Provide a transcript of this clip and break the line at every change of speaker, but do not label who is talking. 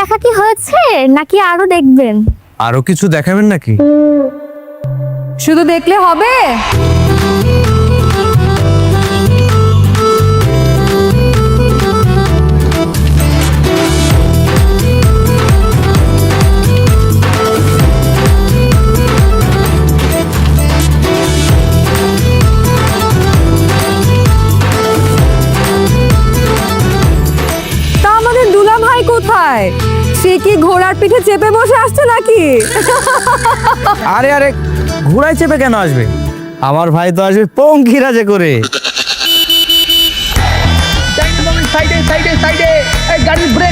দেখা কি হয়েছে নাকি আরো দেখবেন?
আরো কিছু দেখাবেন নাকি?
শুধু দেখলে হবে? তা আমাদের দুলা ভাই কোথায়? সে কি ঘোড়ার পিঠে চেপে বসে আসছে নাকি?
আরে আরে, ঘোড়ায় চেপে কেন আসবে? আমার ভাই তো আসবে পঙ্খিরাজে করে।
সাইডে সাইডে সাইডে, এই গাড়ির ব্রেক